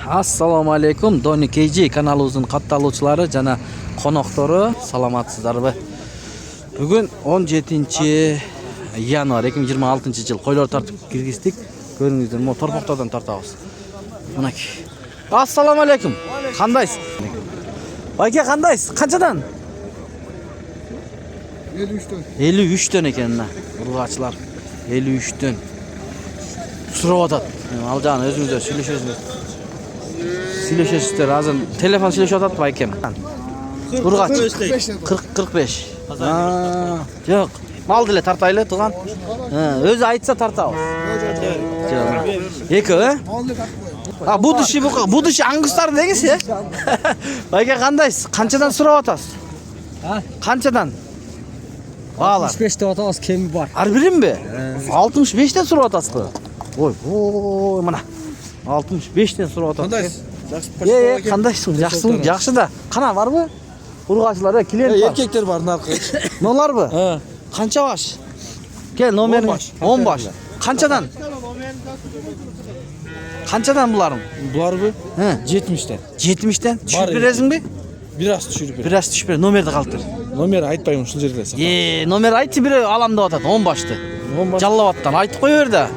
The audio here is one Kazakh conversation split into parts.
Assalomu alaykum, Doni KG kanalımızın kattaloçları jana konoktoru salamatсыздарбы? Бүгүн 17 январь 2026 жыл койлор тартып киргиздик. Көрүңүздөр, мо торпоктардан тартабыз. Мынакей. Assalomu alaykum. Кандайсыз? Байке кандайсыз? Канчадан? 53'ten. 53'төн экен мына. Ургачылар 53'төн. Сурап атат. Ал жагын өзүңүздөр сүйлөшөсүңүз. Сүйлөшөсүздөр. Азыр телефон сүйлөшүп атат байкем. Ургач 40-45. Жок. Мал деле тартайлы тууган. Өзү айтса тартабыз. Эки, бу диши аңгустар дегиз, э? Байке кандайсыз? Канчадан сурап атасыз? Канчадан? Баалар 65 деп атабыз, кеми бар. Ар биринби? 65тен сурап атасызбы? Ой, мына 65тен сурап атасыз. Кандайсыз? Кандайсың? Жакшысың? Жакшы да. Кана барбы? Ургачылар, клиент бар. Erkekler var narkı. Ноларбы? Канча баш? Кел, номерин 10 баш. Канчадан? Канчадан буларың? Bular bu 70'ten. 70тен? Түшүрүп бересиңби? Biraz düşürüp ver. Бир аз түшүп бер, номерди калтыр. Номер айтпайм ушул жерде сакта. Номер айтты, бири алам деп атат, 10 башты. 10 baş. Жаллап аттан айтып кой бер да.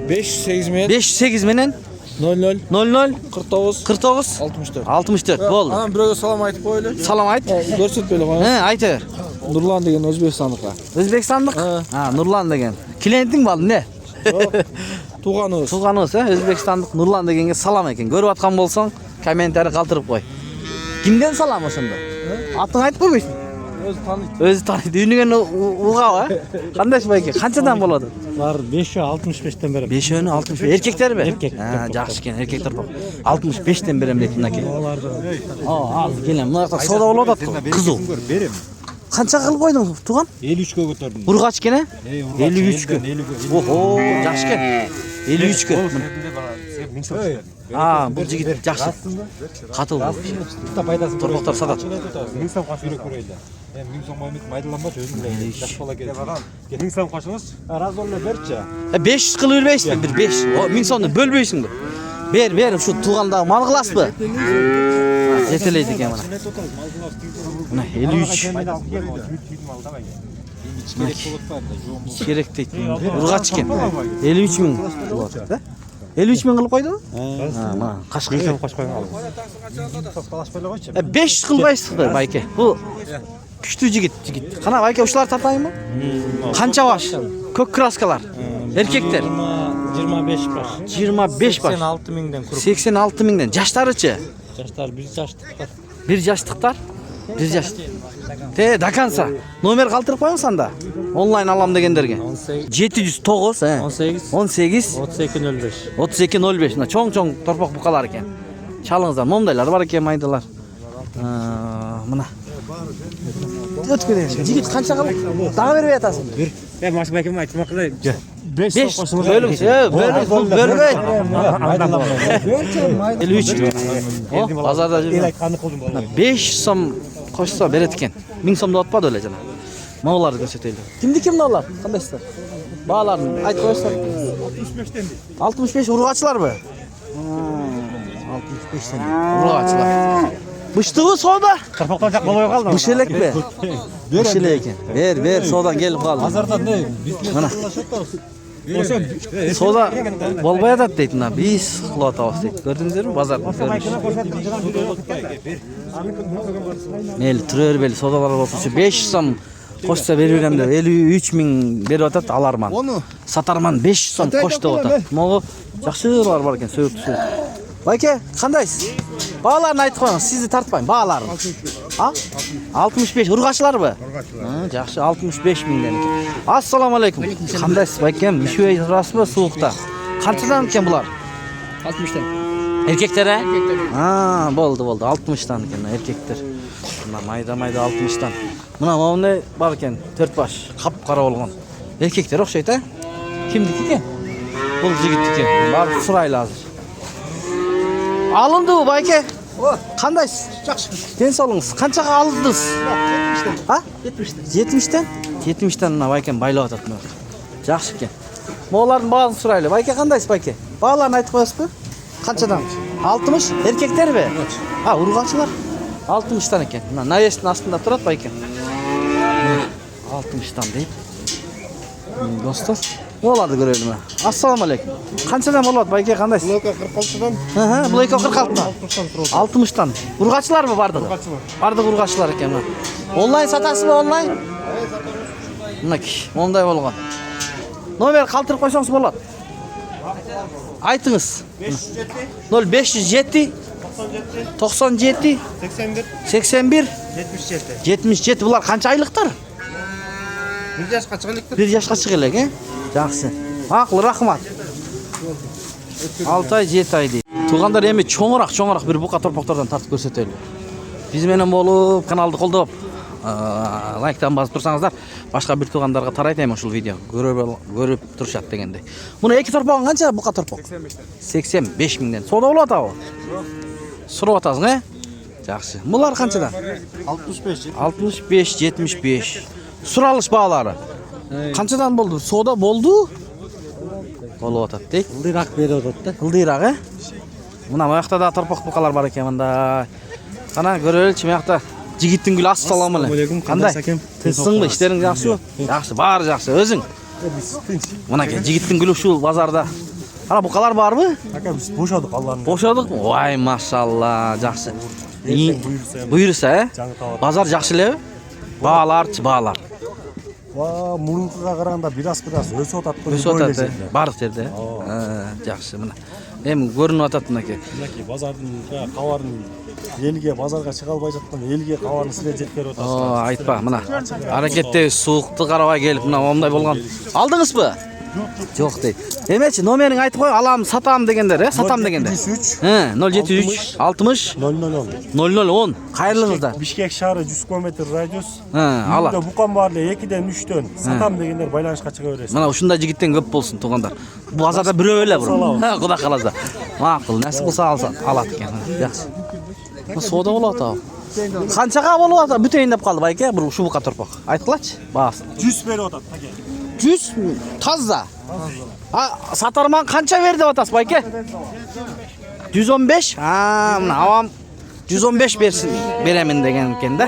508 men 508 менен 00 00 49 49 64. 64 болду. Anam biröge salam aytıp koylu. Салам айт. Көрсөтпөйлү коюңуз. Айта бер. Nurlan деген Özbekistanlıklar. Өзбекстандык? Нурлан деген. Клиентиң балды не? Туганыбыз. Туганыбыз, Өзбекстандык Нурлан дегенге салам экен. Көрүп аткан болсоң, комментарий калтырып кой. Кимден салам ошондо? Атың айтып койбойсуң? Özü tanıyt. Өзү тааныйт. Үнүңөн угабы? Кандайсың байке? Канчадан болот? Бар 565тен берем. 5-өн 65. Эркектерби? Эркек. Жакшы экен, эркектер бар. 65тен берем дейт мынакей. Азыр келем. Мына соода болуп атат го. Кызыл. Берем. Канча кылып койдуң, туган? 53'e götürdüm. Ургач экен, э? 53кө. 53'e. Охо, жакшы экен. 53кө. Бул жигит жакшы. Катыл. Торпоктор сатат. Миң сом кашырып көрөйлү. Миң сом майдаланбач өзүң эле. Жаш бала келет. Миң сом кашыңыз. Разорно берчи. 500 кылып бербейсизби? Бир 5. 1000 сомду бөлбөйсүңбү? Бер, ушу туугандагы мал кыласызбы? Жетелейт экен мына. Мына 53. Керек дейт. Ургач экен. 53 миң болот, да? 53 миң кылып койду? Мына кашкы сом кош койгон. 500 кылбайсызбы, байке? Бул күчтүү жигит. Кана байке ушулар тартайынбы? Канча баш? Көк краскалар. Эркектер 25 баш. 25 баш. 86 миңден куруп. 86 миңден. Жаштарычы? Жаштар 1 жаштыктар. Бир жаштыктар? Бир жаш. Даканса. Номер калтырып коюңуз анда. Онлайн алам дегендерге. 709 18 18 3205. 3205. Мына чоң торпок букалар экен. Чалыңыздар, момдайлар бар экен, майдалар. Мына. Өткөрөйүн. Жигит канча кылып? Дагы бербей атасың. Мен машинакем айтмакчы. 5 бөлүңүз. Бөлбөйт. 53. Базарда жүргөн. 5 сом кошсо берет экен. 1000 сом деп атпады эле жана. Моуларды көрсөтөйлү. Кимдики мыналар? Кандайсыздар? Бааларын айтып коесуздар. 65тен. 65 ургачыларбы? 65тен. Ургачылар. Быштыбы соода? Торпоктон жак болбой калды. Быш элекпи? Быш элек экен. Бер, соодан келип калды. Базардан не? Мына. Соода болбой атат дейт мына. Биз кылып атабыз дейт. Көрдүңүздөрбү базарды? Мели тура бербели соодалар болсо 5 сом кошсо берип берем деп 53 миң берип атат аларман. Сатарман 5 сом кош деп атат. Могу жакшылар бар экен, сөйүктүү. Байке, кандайсыз? Бааларын айтып коюңуз, сизди тартпайм, бааларын. 65 ургачыларбы? Жакшы, 65 миңден экен. Ассаламу алейкум. Кандайсыз байкем? Ишөй турасызбы суукта? Канчадан экен булар? 60'ten. Эркектер, э? Болду, 60тан экен эркектер. Мына майда 60тан. Мына момундай бар экен, 4 баш, кап-кара болгон. Эркектер окшойт, э? Кимдики экен? Бул жигиттики. Барып сурайлы азыр. Алындыбы байке? Кандайсыз? Жакшы. Ден соолуңуз. Канчага алдыңыз? 70'ten. 70тен? 70тен мына байкем байлап атат мына. Жакшы экен. Моулардын баарын сурайлы. Байке кандайсыз байке? Бааларын айтып коесузбу? Канчадан? 60 erkekler mi? Ha, urg'achilar 60'tan ekan. Mana navesning astında turadi baykem. 60'tan deyip. Dostlar, bo'ladi ko'raylik. Assalomu alaykum. Qanchadan bo'ladi bayke, qandaysiz? Bloka 46'dan. Ha, bloka 46dan. 60'tan. Urg'achilarmi bardi? Bardi urg'achilar ekan. Onlayn satasizmi, onlayn? Minaki, monday bo'lgan. Nomer qoldirib qo'ysangiz bo'ladi. Aytыңыз. 0507 97 81 77. Bular qancha oyliqdir? 1 yaşqa chiqaylikdir. 1 yoshga chiqaylik, he? Yaxshi. Haqli, rahmat. 6 oy, 7 oy deydi. Tuğanlar endi cho'ngroq bir buqa torpoqlardan tartib ko'rsataylik. Biz bilan bo'lib, kanalni qo'llab, like'dan bosib tursangizlar, boshqa bir tuğanlarga taraytayman shu video. Ko'rib turishadi degandek. Buni ikki torpoq qancha buqa torpoq? 85 mingdan. Soda bo'ladi o. Surib o'tasiz, he? Yaxshi. Bular qanchadan? 65, 75. Suralish bağlari. Qanchadan bo'ldi? Soda bo'ldi? Bo'lib o'tadi. Ildiroq berib o'tadi. Ildiroq, he? Mana bu yoqda da torpoq buqalar bor ekan bunda. Qana ko'raylik, bu yoqda Jigitning guli, assalomu alaykum. Qanday? Tinchsizmi? Ishlaring yaxshimi? Yaxshi, bari yaxshi. O'zing? Mana ke Jigitning guli shu bozorda. Ana buqalar bormi? Aka biz bo'shadik Allohning. Bo'shadikmi? Voy, mashallah, yaxshi. Buyursa, he? Bozor yaxshilab? Bağlar. Va, murunqiga qaraganda biras o'sib o'tadi. O'sib o'tadi. Bariq yerda. Yaxshi mana. Hem ko'rinib o'tadi bunaki. Bunaki bozorning qovarini elga bozorga chiqa olmay жатқан elga qovarini sizlar yetkazib o'tasiz. Aytpa, mana. Harakatda suuqni qarabay kelib, mana onday bo'lgan. Oldingizmi? Yo'q deydi. Demakchi, nomerini aytib qo'y, alam, satam deganlar, he? Satam deganlar. 073 60 0010. Qayerligingizda? Bishkek shahri 100 km radius. Ala. Bunda buqam borlar 2dan 3dan satam deganlar baylanishga chiqa berasiz. Mana o'shunda yigitdan ko'p bo'lsin tuğanlar. Bu bozorda birovlar bur. Ha, xudo xolasa. Ma'qul, nasib bo'lsa oladi ekan. Yaxshi. Bu soda bo'ladi. Qanchaga bo'ladi? Butayin deb qoldi bayka, bir shu buqa torpoq. Aytqilachi? Bas. 100 berib o'tadi aka. 100 tazza. Ha, satarman qancha berdi otasi bayka? 115. Ha, mana avam 115 bersin, beramen degan ekanda.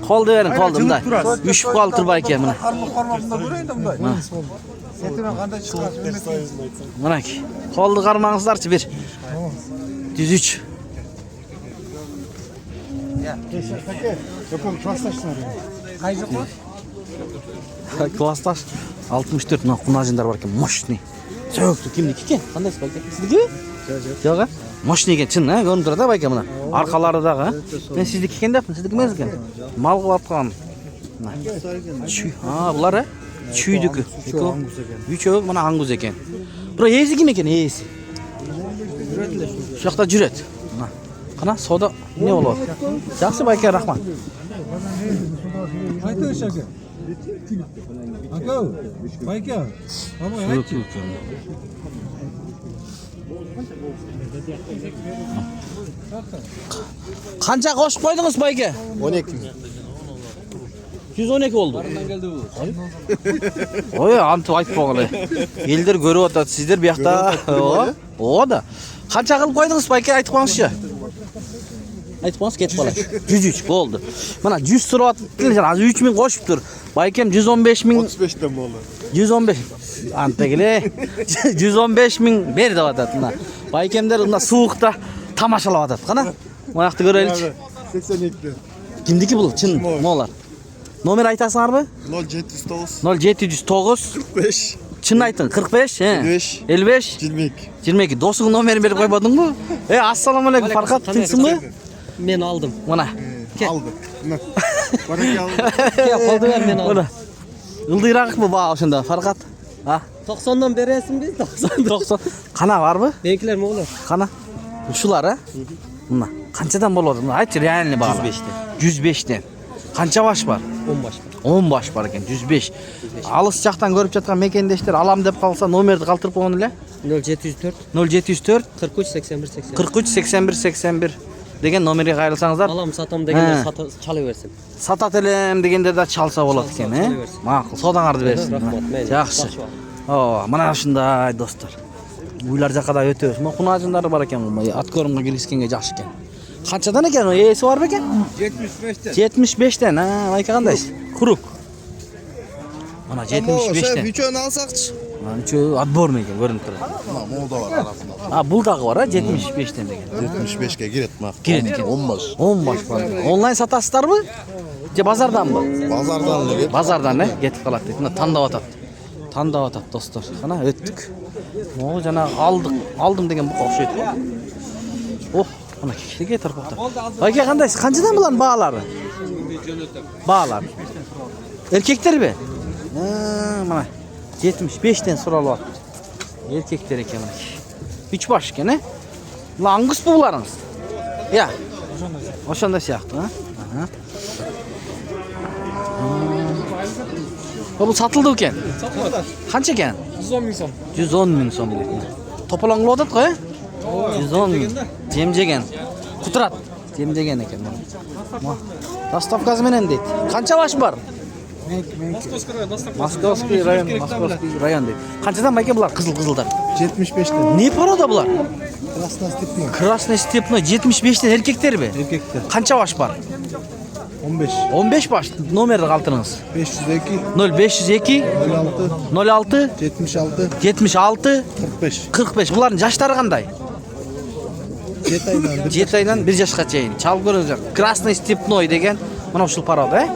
Qoldi bering, qoldi bunday. 3 qoldi tur bayka mana. Qarmoqda ko'raydi bunday. Setimen qanday chiqadi? Mana ki. Qoldi qarmangizlarchi bir. 103. Ya, yo'q, klasslaşlar. Qaysi qo'y? Klastaş 64 na qunajinlar bor ekan, moshni. So'qdi kimniki ekan? Qanday bayka? Siznikimi? Yo'q. Moshni ekan, chin, ha, ko'rinib turadi bayka mana. Orqalaridagi, men sizniki ekan debdim, sizniki emas ekan. Mal qilib ha, bular chuydiki. Uchoq mana anguz ekan. Bura yezi kim ekan, yezi? Shu yoqda juradi. Qana soda ne bo'ladi? Yaxshi bayka, rahmat. Aytdi o'shaga. Aka, bayka. Ama aytdi. Qancha qo'shib qo'ydingiz bayka? 12. 112 oldu. Oy, antib aytib qo'yinglar. Eldir ko'rib o'tadi, sizlar bu yoqda. O da. Qancha qilib qo'ydingiz bayka, aytib qo'yingizchi. Aytib qo'yingiz, ketib qoladi. 103 bo'ldi. Mana 100 so'rayapti, hozir 3000 qo'shib tur. Baykem 115 ming 35 dan bo'ldi. 115. Antagile 115 ming ber deyapti mana. Baykemlar unda suuqda tamashalayapti. Qana? Mana yoqda ko'raylik. 82. Kimniki bu? Chin, mo'lar. Nomer aytasizlarmi? 0709 0709 45 Chin ayting, 45, he. 55 22. 22. Do'sting nomerini berib qo'ybodingmi? Assalomu alaykum, Farqat, tinchsizmi? Men oldim. Mana. Aldı. Baraka aldı. Ya qoldi ver, men oldim. Ildiroqmi bu o'shanda, Farqat? Ha? 90 dan berasizmi? 90. Qana bormi? Benkilar mo'lar. Qana? Shular, ha? Mana qanchadan bo'ladi? Ayt, realni bor. 105 dan. 105 dan. Qancha bosh bor? 10 bosh. 10 bosh bor ekan, 105. Alыс жақтан көріп жатқан мекендештер алам деп қалса, номерді қалтырып қойыңыздар. 0704 074 43 81 80. 43 81 81 деген номерге қайрылсаңыздар. Алам сатам дегендер чала берсин. Сатат елем дегендер де чалса болады екен, Мақұл, содаңарды берсін. Рахмат, Жақсы. О, мына ушундай достар. Uylar жақада өтөбүз. Мына кунажындары бар экен, ат көрүмгө келишкенге жакшы экен. Канчадан экен? Ээси бар бекен? 75'ten. 75'ten. Ha, Майка кандай? Курук. Mana 75'ten. Üçünü alsakçı. Mana üçü отборный экен, көрүнүп турат. Mol da var arasında. Ha, bul dagы бар, 75'ten деген. 75'e giret mi? Giret eкен. 10 baş. 10 баш бар. Онлайн сатасыздарбы? Же базарданбы? Pazardan ne git? Базардан, кетип калат дейт. Мына тандап атат. Тандап атат достор. Кана өттүк. Могу жана алдым деген бука окшойт. Ох, мына кеге тарпакта. Байке кандайсыз? Канчадан булардын баалары? Баалар. Эркектерби? Мына 75'ten суралып атты. Эркектер экен мына. 3 баш экен, э? Мына аңгыс буларыңыз. Я. Ошондой сыяктуу, а? Бул сатылды экен. Канча экен? 110 миң сом. 110 миң сом дейт. Тополоңлуп атат го, э? 110 миң. Жемжеген. Кутурат. Жемжеген экен мына. Доставкасы менен дейт. Канча баш бар? Московский район дейт. Канчадан байке булар кызыл-кызылдар? 75'ten. Не порода булар? Krasna stepni. Красный степной 75'ten эркектерби? Erkekler. Канча баш бар? 15. 15 баш. Номерди калтырыңыз. 502. 0502 06. 06 76. 76 45. 45. Булардын жаштары кандай? 7 aydan. 7 айдан 1 жашка чейин. Чалып көрүңүздөр. Красный степной деген мына ушул порода, э?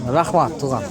Рахмат, тууган.